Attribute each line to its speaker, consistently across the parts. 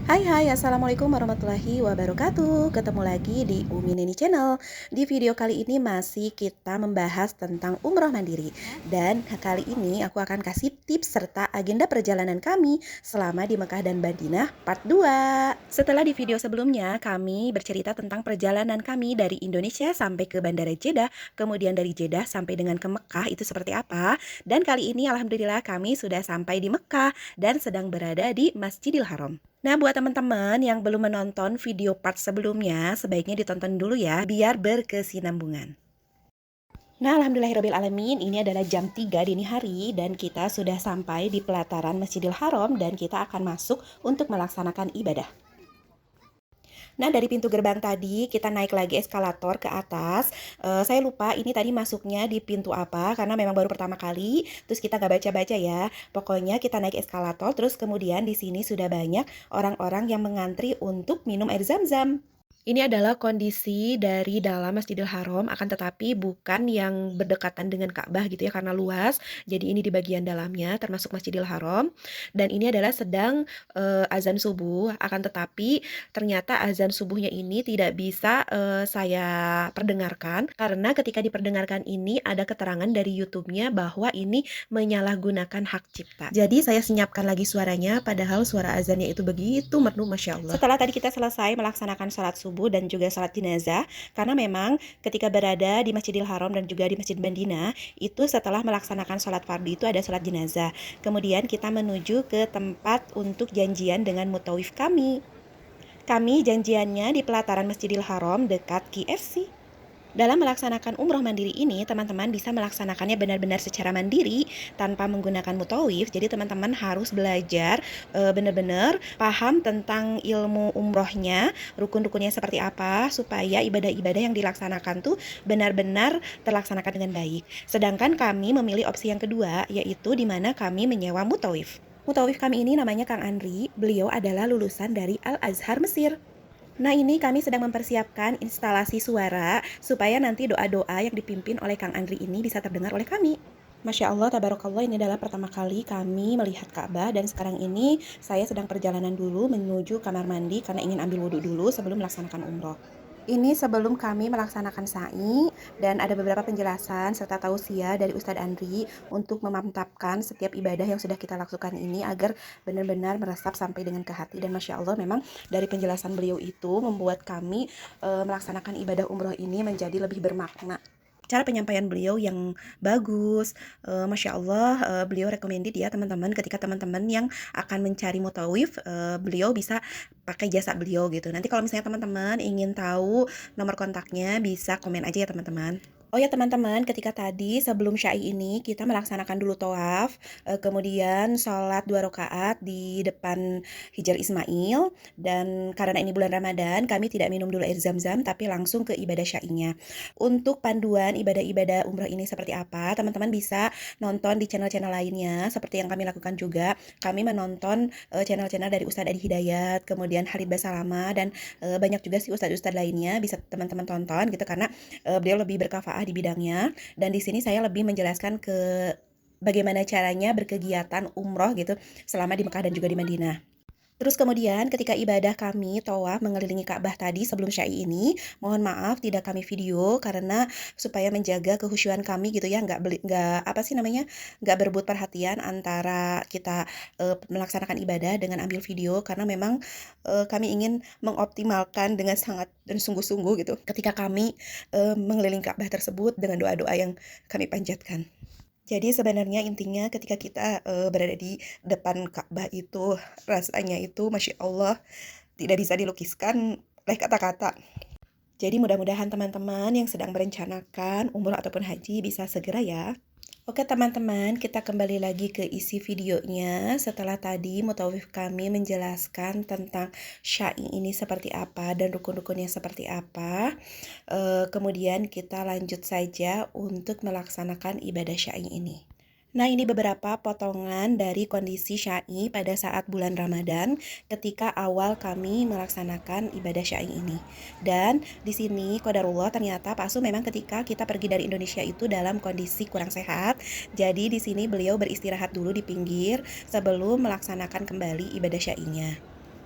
Speaker 1: Assalamualaikum warahmatullahi wabarakatuh. Ketemu lagi di Umi Neni Channel. Di video kali ini masih kita membahas tentang umroh mandiri. Dan kali ini aku akan kasih tips serta agenda perjalanan kami selama di Mekah dan Madinah part 2. Setelah di video sebelumnya kami bercerita tentang perjalanan kami dari Indonesia sampai ke Bandara Jeddah, kemudian dari Jeddah sampai dengan ke Mekah itu seperti apa. Dan kali ini alhamdulillah kami sudah sampai di Mekah dan sedang berada di Masjidil Haram. Nah, buat teman-teman yang belum menonton video part sebelumnya, sebaiknya ditonton dulu ya, biar berkesinambungan. Nah, alhamdulillahirrabbilalamin, ini adalah jam 3 dini hari dan kita sudah sampai di pelataran Masjidil Haram dan kita akan masuk untuk melaksanakan ibadah. Nah, dari pintu gerbang tadi kita naik lagi eskalator ke atas. Saya lupa ini tadi masuknya di pintu apa karena memang baru pertama kali. Terus kita nggak baca-baca ya. Pokoknya kita naik eskalator. Terus kemudian di sini sudah banyak orang-orang yang mengantri untuk minum air zam-zam. Ini adalah kondisi dari dalam Masjidil Haram, akan tetapi bukan yang berdekatan dengan Ka'bah gitu ya, karena luas. Jadi ini di bagian dalamnya, termasuk Masjidil Haram. Dan ini adalah sedang azan subuh, akan tetapi ternyata azan subuhnya ini tidak bisa saya perdengarkan, karena ketika diperdengarkan ini ada keterangan dari YouTube-nya bahwa ini menyalahgunakan hak cipta. Jadi saya senyapkan lagi suaranya, padahal suara azannya itu begitu merdu, Masya Allah. Setelah tadi kita selesai melaksanakan sholat subuh dan juga sholat jenazah, karena memang ketika berada di Masjidil Haram dan juga di Masjid Madinah, itu setelah melaksanakan sholat fardu itu ada sholat jenazah. Kemudian kita menuju ke tempat untuk janjian dengan mutawif kami. Kami janjiannya di pelataran Masjidil Haram dekat KFC. Dalam melaksanakan umroh mandiri ini, teman-teman bisa melaksanakannya benar-benar secara mandiri tanpa menggunakan mutawif. Jadi teman-teman harus belajar benar-benar paham tentang ilmu umrohnya, rukun-rukunnya seperti apa, supaya ibadah-ibadah yang dilaksanakan tuh benar-benar terlaksanakan dengan baik. Sedangkan kami memilih opsi yang kedua, yaitu di mana kami menyewa mutawif. Mutawif kami ini namanya Kang Andri, beliau adalah lulusan dari Al-Azhar Mesir. Nah, ini kami sedang mempersiapkan instalasi suara supaya nanti doa-doa yang dipimpin oleh Kang Andri ini bisa terdengar oleh kami. Masya Allah, tabarakallah, ini adalah pertama kali kami melihat Ka'bah dan sekarang ini saya sedang perjalanan dulu menuju kamar mandi karena ingin ambil wudhu dulu sebelum melaksanakan umroh. Ini sebelum kami melaksanakan sa'i dan ada beberapa penjelasan serta tausiah dari Ustadz Andri untuk memantapkan setiap ibadah yang sudah kita lakukan ini agar benar-benar meresap sampai dengan ke hati. Dan Masya Allah, memang dari penjelasan beliau itu membuat kami melaksanakan ibadah umroh ini menjadi lebih bermakna. Cara penyampaian beliau yang bagus, Masya Allah, beliau recommended ya teman-teman, ketika teman-teman yang akan mencari mutawif, beliau bisa pakai jasa beliau gitu. Nanti kalau misalnya teman-teman ingin tahu nomor kontaknya bisa komen aja ya teman-teman. Oh ya teman-teman, ketika tadi sebelum syai ini kita melaksanakan dulu tawaf, kemudian sholat 2 rakaat di depan Hijar Ismail, dan karena ini bulan Ramadan kami tidak minum dulu air zam-zam tapi langsung ke ibadah syainya. Untuk panduan ibadah-ibadah umroh ini seperti apa, teman-teman bisa nonton di channel-channel lainnya seperti yang kami lakukan juga. Kami menonton channel-channel dari Ustadz Adi Hidayat, kemudian Halid Basalama, dan banyak juga sih ustadz-ustadz lainnya bisa teman-teman tonton gitu, karena beliau lebih berkafa'ah di bidangnya. Dan di sini saya lebih menjelaskan ke bagaimana caranya berkegiatan umroh gitu selama di Mekah dan juga di Madinah. Terus kemudian ketika ibadah kami tawaf mengelilingi Ka'bah tadi sebelum syai ini, mohon maaf tidak kami video karena supaya menjaga kehusyuan kami gitu ya, nggak apa sih namanya, nggak berebut perhatian antara kita melaksanakan ibadah dengan ambil video, karena memang kami ingin mengoptimalkan dengan sangat dan sungguh-sungguh gitu ketika kami mengelilingi Ka'bah tersebut dengan doa-doa yang kami panjatkan. Jadi sebenarnya intinya ketika kita berada di depan Ka'bah itu rasanya itu Masya Allah tidak bisa dilukiskan oleh kata-kata. Jadi mudah-mudahan teman-teman yang sedang merencanakan umroh ataupun haji bisa segera ya. Oke teman-teman, kita kembali lagi ke isi videonya. Setelah tadi mutawif kami menjelaskan tentang syai ini seperti apa dan rukun-rukunnya seperti apa, kemudian kita lanjut saja untuk melaksanakan ibadah syai ini. Nah, ini beberapa potongan dari kondisi syai pada saat bulan Ramadan ketika awal kami melaksanakan ibadah syai ini. Dan di sini qadarullah ternyata Pak Su memang ketika kita pergi dari Indonesia itu dalam kondisi kurang sehat. Jadi di sini beliau beristirahat dulu di pinggir sebelum melaksanakan kembali ibadah syainya.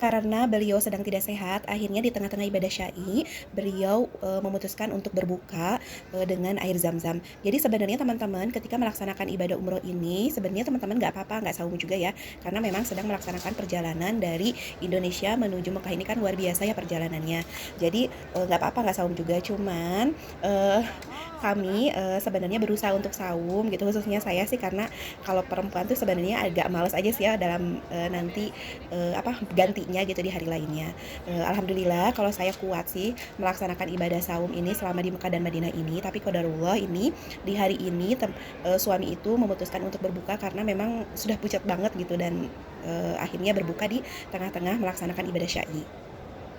Speaker 1: Karena beliau sedang tidak sehat, akhirnya di tengah-tengah ibadah syai, beliau memutuskan untuk berbuka dengan air zam-zam. Jadi sebenarnya teman-teman ketika melaksanakan ibadah umroh ini, sebenarnya teman-teman nggak apa-apa, nggak saum juga ya, karena memang sedang melaksanakan perjalanan dari Indonesia menuju Mekah ini kan luar biasa ya perjalanannya. Jadi nggak apa-apa, nggak saum juga, cuman kami sebenarnya berusaha untuk saum gitu, khususnya saya sih karena kalau perempuan tuh sebenarnya agak males aja sih ya dalam nanti gantinya gitu di hari lainnya. Alhamdulillah kalau saya kuat sih melaksanakan ibadah saum ini selama di Mekah dan Madinah ini, tapi qadarullah ini di hari ini suami itu memutuskan untuk berbuka karena memang sudah pucat banget gitu dan akhirnya berbuka di tengah-tengah melaksanakan ibadah syai.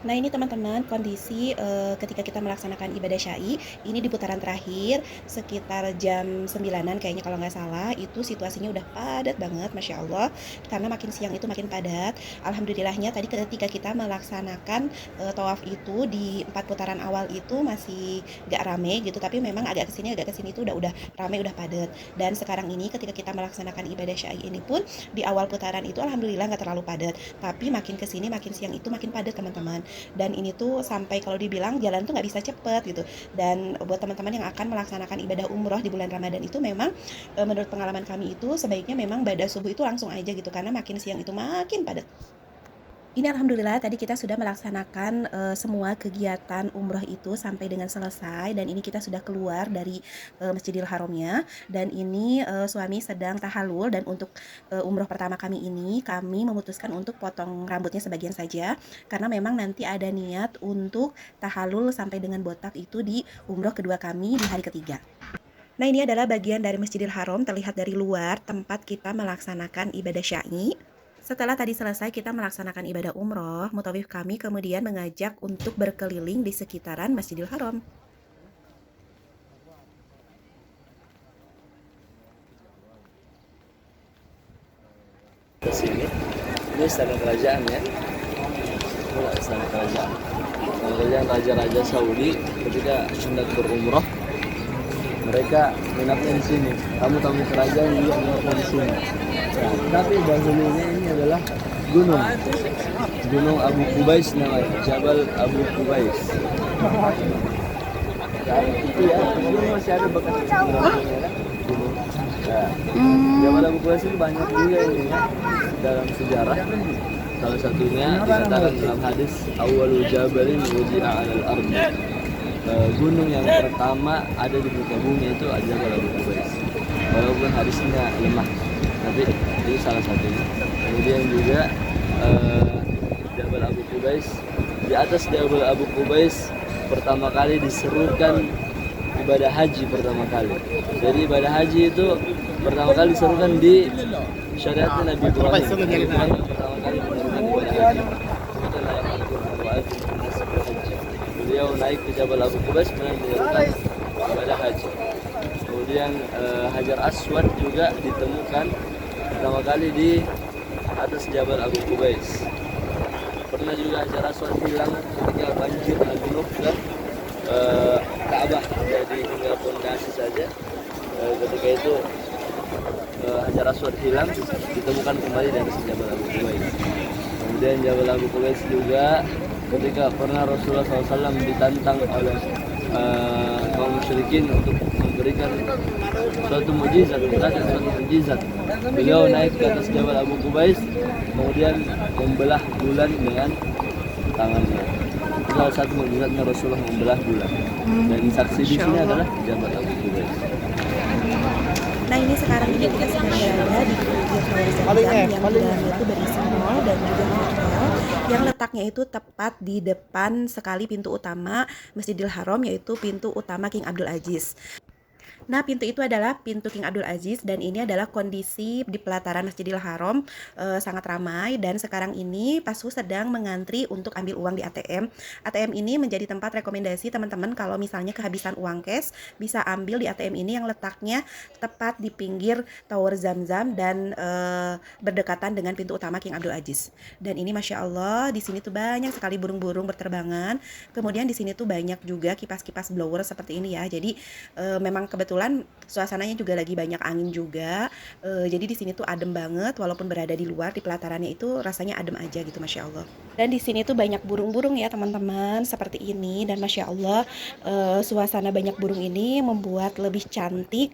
Speaker 1: Nah ini teman-teman kondisi ketika kita melaksanakan ibadah syai ini di putaran terakhir sekitar jam 9-an kayaknya kalau nggak salah, itu situasinya udah padat banget Masya Allah, karena makin siang itu makin padat. Alhamdulillahnya tadi ketika kita melaksanakan tawaf itu di 4 putaran awal itu masih nggak rame gitu, tapi memang agak kesini itu udah rame, udah padat. Dan sekarang ini ketika kita melaksanakan ibadah syai ini pun di awal putaran itu Alhamdulillah nggak terlalu padat, tapi makin kesini makin siang itu makin padat teman-teman. Dan ini tuh sampai kalau dibilang jalan tuh nggak bisa cepet gitu. Dan buat teman-teman yang akan melaksanakan ibadah umroh di bulan Ramadan itu memang menurut pengalaman kami itu sebaiknya memang pada subuh itu langsung aja gitu, karena makin siang itu makin padat. Ini alhamdulillah tadi kita sudah melaksanakan semua kegiatan umroh itu sampai dengan selesai, dan ini kita sudah keluar dari Masjidil Haramnya, dan ini suami sedang tahallul. Dan untuk umroh pertama kami ini kami memutuskan untuk potong rambutnya sebagian saja karena memang nanti ada niat untuk tahallul sampai dengan botak itu di umroh kedua kami di hari ketiga. Nah ini adalah bagian dari Masjidil Haram terlihat dari luar tempat kita melaksanakan ibadah syai. Setelah tadi selesai kita melaksanakan ibadah umroh, mutawif kami kemudian mengajak untuk berkeliling di sekitaran Masjidil Haram.
Speaker 2: Ke sini, ini istana kerajaan ya, ini istana kerajaan. Istana kerajaan raja-raja Saudi ketika hendak berumroh, mereka menginapnya di sini. Tamu-tamu kerajaan juga menginapnya di sini. Nah, tapi dahulunya ini adalah Gunung Abu Qubais namanya, Jabal Abu Qubais. Dan itu ya, ini masih ada bekas gunung. Nah, Jabal Abu Qubais ini banyak juga ini ya dalam sejarah. Salah satunya dikatakan dalam hadis awwalu jabalin wudi'a 'alal ardi. Gunung yang pertama ada di muka bumi itu Jabal Abu Qubais. Walaupun hadisnya lemah, tapi itu salah satunya. Kemudian juga Jabal Abu Qubais, di atas Jabal Abu Qubais pertama kali diserukan ibadah haji pertama kali. Jadi ibadah haji itu pertama kali diserukan di syariatnya Nabi Ibrahim. Pertama kali diserukan ibadah haji. Beliau naik ke Jabal Abu Qubais menyerukan ibadah haji. Kemudian Hajar Aswad juga ditemukan pertama kali di atas Jabal Abu Qubais. Pernah juga Hajar Aswad hilang ketika banjir Nabi Nuh dan Ka'bah, jadi tinggal fondasi saja. Ketika itu Hajar Aswad hilang, ditemukan kembali di atas Jabal Abu Qubais. Kemudian Jabal Abu Qubais juga ketika pernah Rasulullah SAW ditantang oleh kaum musyrikin untuk memberikan suatu mukjizat, beliau naik ke atas Jabal Abu Qubais, kemudian membelah bulan dengan tangannya. Itu salah satu mukjizatnya Rasulullah, membelah bulan. Dan saksi di sini adalah Jabal Abu Qubais.
Speaker 1: Nah ini sekarang ini kita sedang berada di pinggir Tower Zam-Zam yang di dalamnya itu berisi mall dan juga hotel yang letaknya itu tepat di depan sekali pintu utama Masjidil Haram, yaitu pintu utama King Abdul Aziz. Nah pintu itu adalah pintu King Abdul Aziz, dan ini adalah kondisi di pelataran Masjidil Haram sangat ramai. Dan sekarang ini Pasku sedang mengantri untuk ambil uang di ATM. ATM ini menjadi tempat rekomendasi teman-teman kalau misalnya kehabisan uang cash, bisa ambil di ATM ini yang letaknya tepat di pinggir Tower Zam-Zam dan berdekatan dengan pintu utama King Abdul Aziz. Dan ini Masya Allah di sini tuh banyak sekali burung-burung berterbangan. Kemudian di sini tuh banyak juga kipas-kipas blower seperti ini ya. Jadi memang kebetulan kebetulan suasananya juga lagi banyak angin juga. Jadi di sini tuh adem banget walaupun berada di luar, di pelatarannya itu rasanya adem aja gitu, Masya Allah. Dan di sini tuh banyak burung-burung ya teman-teman, seperti ini. Dan Masya Allah, suasana banyak burung ini membuat lebih cantik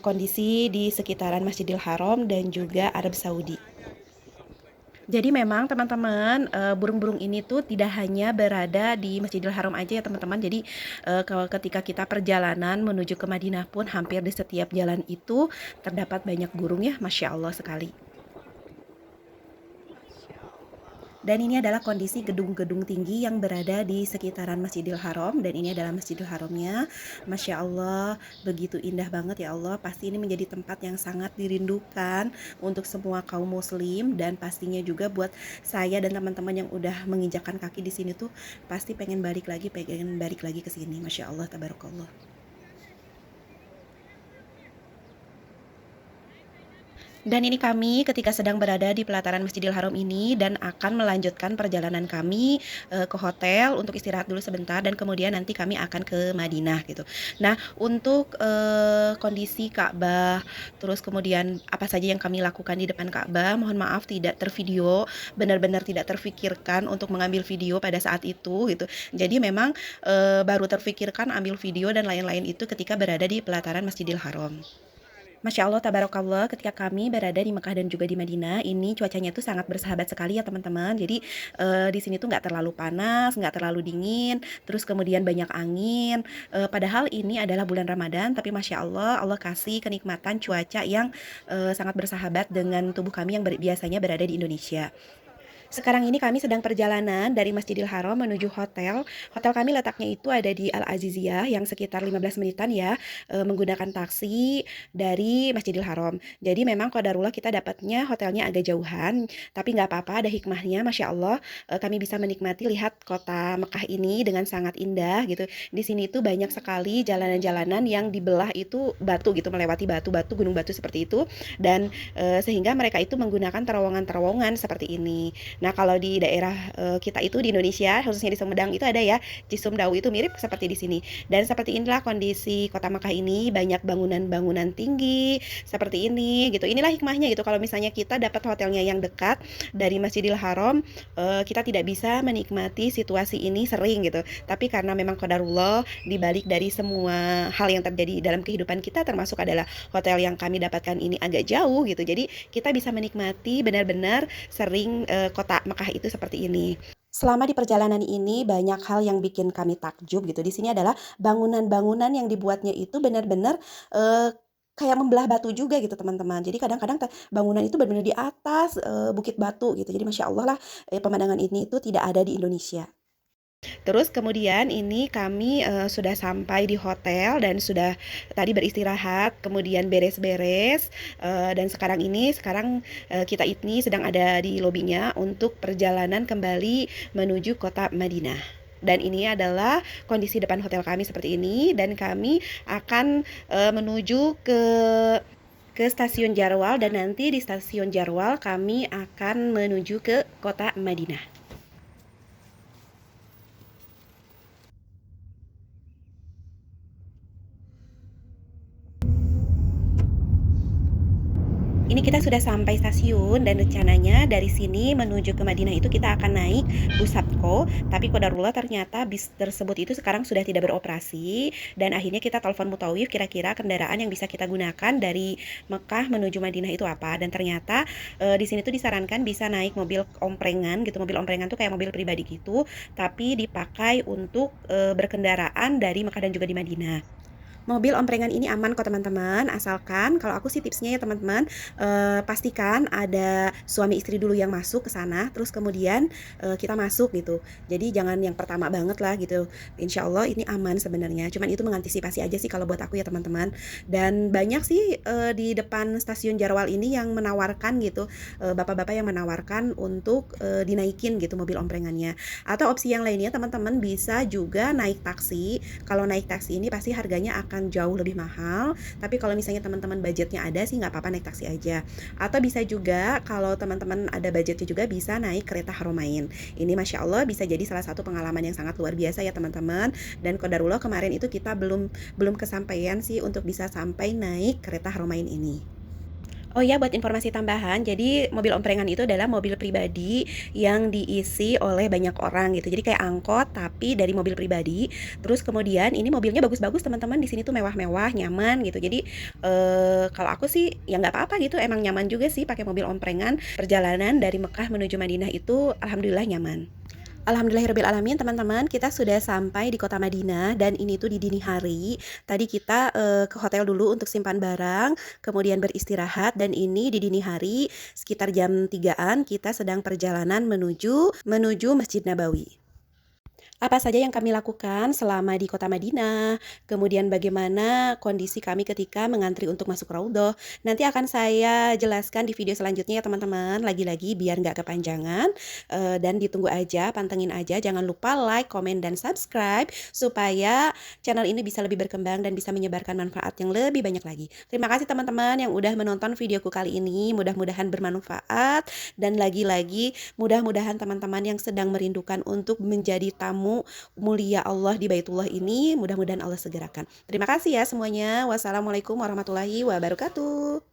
Speaker 1: kondisi di sekitaran Masjidil Haram dan juga Arab Saudi. Jadi memang teman-teman, burung-burung ini tuh tidak hanya berada di Masjidil Haram aja ya teman-teman. Jadi, kalau ketika kita perjalanan menuju ke Madinah pun hampir di setiap jalan itu terdapat banyak burung ya, Masya Allah sekali. Dan ini adalah kondisi gedung-gedung tinggi yang berada di sekitaran Masjidil Haram. Dan ini adalah Masjidil Haramnya. Masya Allah, begitu indah banget ya Allah. Pasti ini menjadi tempat yang sangat dirindukan untuk semua kaum muslim. Dan pastinya juga buat saya dan teman-teman yang udah menginjakan kaki di sini tuh pasti pengen balik lagi ke sini. Masya Allah, tabarakallah. Dan ini kami ketika sedang berada di pelataran Masjidil Haram ini dan akan melanjutkan perjalanan kami ke hotel untuk istirahat dulu sebentar dan kemudian nanti kami akan ke Madinah gitu. Nah, untuk kondisi Ka'bah, terus kemudian apa saja yang kami lakukan di depan Ka'bah, mohon maaf tidak tervideo, benar-benar tidak terfikirkan untuk mengambil video pada saat itu gitu. Jadi memang baru terfikirkan ambil video dan lain-lain itu ketika berada di pelataran Masjidil Haram. Masya Allah, tabarakallah, ketika kami berada di Mekah dan juga di Madinah, ini cuacanya tuh sangat bersahabat sekali ya teman-teman. Jadi di sini tuh nggak terlalu panas, nggak terlalu dingin, terus kemudian banyak angin. Padahal ini adalah bulan Ramadan, tapi Masya Allah, Allah kasih kenikmatan cuaca yang sangat bersahabat dengan tubuh kami yang biasanya berada di Indonesia. Sekarang ini kami sedang perjalanan dari Masjidil Haram menuju hotel. Hotel kami letaknya itu ada di Al Aziziyah yang sekitar 15 menitan ya, menggunakan taksi dari Masjidil Haram. Jadi memang qadarullah kita dapatnya hotelnya agak jauhan, tapi nggak apa-apa, ada hikmahnya, Masya Allah. Kami bisa menikmati lihat kota Mekah ini dengan sangat indah gitu. Di sini itu banyak sekali jalanan-jalanan yang dibelah itu batu gitu, melewati batu-batu, gunung batu seperti itu. Dan sehingga mereka itu menggunakan terowongan-terowongan seperti ini. Nah, kalau di daerah kita itu di Indonesia, khususnya di Sumedang itu ada ya, Cisumdawu itu mirip seperti di sini. Dan seperti inilah kondisi kota Makkah ini, banyak bangunan-bangunan tinggi seperti ini gitu. Inilah hikmahnya gitu. Kalau misalnya kita dapat hotelnya yang dekat dari Masjidil Haram, kita tidak bisa menikmati situasi ini sering gitu. Tapi karena memang qadarullah dibalik dari semua hal yang terjadi dalam kehidupan kita, termasuk adalah hotel yang kami dapatkan ini agak jauh gitu. Jadi kita bisa menikmati benar-benar sering kota Mekah itu seperti ini. Selama di perjalanan ini banyak hal yang bikin kami takjub gitu. Di sini adalah bangunan-bangunan yang dibuatnya itu benar-benar kayak membelah batu juga gitu teman-teman. Jadi kadang-kadang bangunan itu benar-benar di atas bukit batu gitu. Jadi Masya Allah lah pemandangan ini itu tidak ada di Indonesia. Terus kemudian ini kami sudah sampai di hotel dan sudah tadi beristirahat, kemudian beres-beres dan sekarang kita ini sedang ada di lobinya untuk perjalanan kembali menuju kota Madinah. Dan ini adalah kondisi depan hotel kami seperti ini dan kami akan menuju ke stasiun Jarwal dan nanti di stasiun Jarwal kami akan menuju ke kota Madinah. Ini kita sudah sampai stasiun dan rencananya dari sini menuju ke Madinah itu kita akan naik bus Sabco, tapi qadarullah ternyata bis tersebut itu sekarang sudah tidak beroperasi dan akhirnya kita telepon Mutawif kira-kira kendaraan yang bisa kita gunakan dari Mekah menuju Madinah itu apa, dan ternyata di sini tuh disarankan bisa naik mobil omprengan gitu. Mobil omprengan tuh kayak mobil pribadi gitu, tapi dipakai untuk berkendaraan dari Mekah dan juga di Madinah. Mobil omprengan ini aman kok teman-teman, asalkan kalau aku sih tipsnya ya teman-teman, pastikan ada suami istri dulu yang masuk ke sana, terus kemudian kita masuk gitu. Jadi jangan yang pertama banget lah gitu. Insya Allah ini aman sebenarnya, cuman itu mengantisipasi aja sih kalau buat aku ya teman-teman. Dan banyak sih di depan stasiun Jarwal ini yang menawarkan gitu, bapak-bapak yang menawarkan untuk dinaikin gitu mobil omprengannya. Atau opsi yang lainnya teman-teman bisa juga naik taksi. Kalau naik taksi ini pasti harganya akan akan jauh lebih mahal. Tapi kalau misalnya teman-teman budgetnya ada sih nggak apa-apa naik taksi aja. Atau bisa juga kalau teman-teman ada budgetnya juga bisa naik kereta Haramain. Ini Masya Allah bisa jadi salah satu pengalaman yang sangat luar biasa ya teman-teman. Dan qadarullah kemarin itu kita belum kesampaian sih untuk bisa sampai naik kereta Haramain ini. Oh ya, buat informasi tambahan, jadi mobil omprengan itu adalah mobil pribadi yang diisi oleh banyak orang gitu. Jadi kayak angkot tapi dari mobil pribadi. Terus kemudian ini mobilnya bagus-bagus teman-teman, di sini tuh mewah-mewah, nyaman gitu. Jadi kalau aku sih ya nggak apa-apa gitu, emang nyaman juga sih pakai mobil omprengan. Perjalanan dari Mekah menuju Madinah itu alhamdulillah nyaman. Alhamdulillahirrabbilalamin teman-teman, kita sudah sampai di kota Madinah dan ini tuh di dini hari. Tadi kita ke hotel dulu untuk simpan barang, kemudian beristirahat dan ini di dini hari sekitar jam 3-an kita sedang perjalanan menuju Masjid Nabawi. Apa saja yang kami lakukan selama di kota Madinah, kemudian bagaimana kondisi kami ketika mengantri untuk masuk Raudhah. Nanti akan saya jelaskan di video selanjutnya ya teman-teman. Lagi-lagi biar nggak kepanjangan dan ditunggu aja, pantengin aja. Jangan lupa like, komen, dan subscribe supaya channel ini bisa lebih berkembang dan bisa menyebarkan manfaat yang lebih banyak lagi. Terima kasih teman-teman yang udah menonton videoku kali ini. Mudah-mudahan bermanfaat dan lagi-lagi mudah-mudahan teman-teman yang sedang merindukan untuk menjadi tamu mulia Allah di Baitullah ini, mudah-mudahan Allah segerakan. Terima kasih ya semuanya. Wassalamualaikum warahmatullahi wabarakatuh.